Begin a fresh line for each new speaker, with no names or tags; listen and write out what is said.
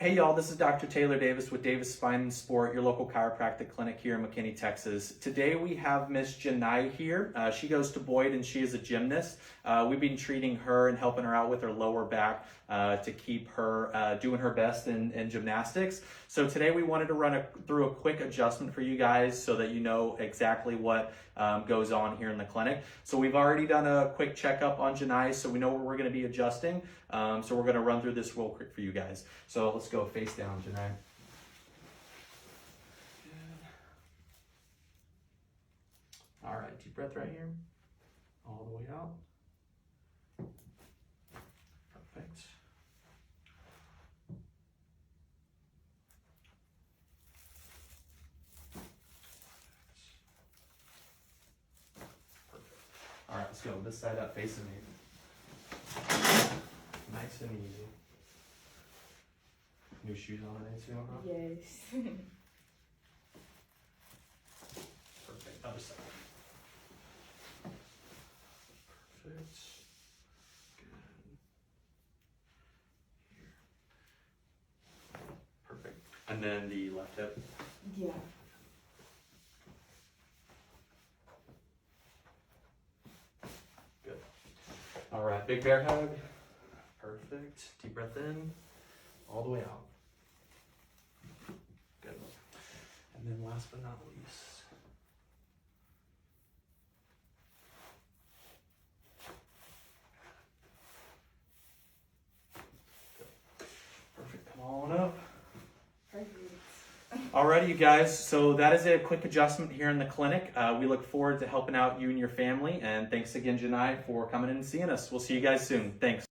Hey y'all, this is Dr. Taylor Davis with Davis Spine and Sport, your local chiropractic clinic here in McKinney, Texas. Today we have Miss Janai here. She goes to Boyd and she is a gymnast. We've been treating her and helping her out with her lower back to keep her doing her best in gymnastics. So today we wanted to run through a quick adjustment for you guys so that you know exactly what goes on here in the clinic. So we've already done a quick checkup on Janai, so we know where we're going to be adjusting. So we're going to run through this real quick for you guys. So let's go face down, Janai. Good. All right, deep breath right here. All the way out. Perfect. All right, let's go this side up, facing me. Nice and easy. New shoes on today too, huh?
Yes.
Perfect. Other side. Perfect. Good. Here. Perfect. And then the left hip.
Yeah.
Good. All right, big bear hug. Perfect. Deep breath in, all the way out. Good. And then last but not least. Good. Perfect. Come on up.
Perfect.
Alrighty, you guys. So that is a quick adjustment here in the clinic. We look forward to helping out you and your family. And thanks again, Janai, for coming in and seeing us. We'll see you guys soon. Thanks.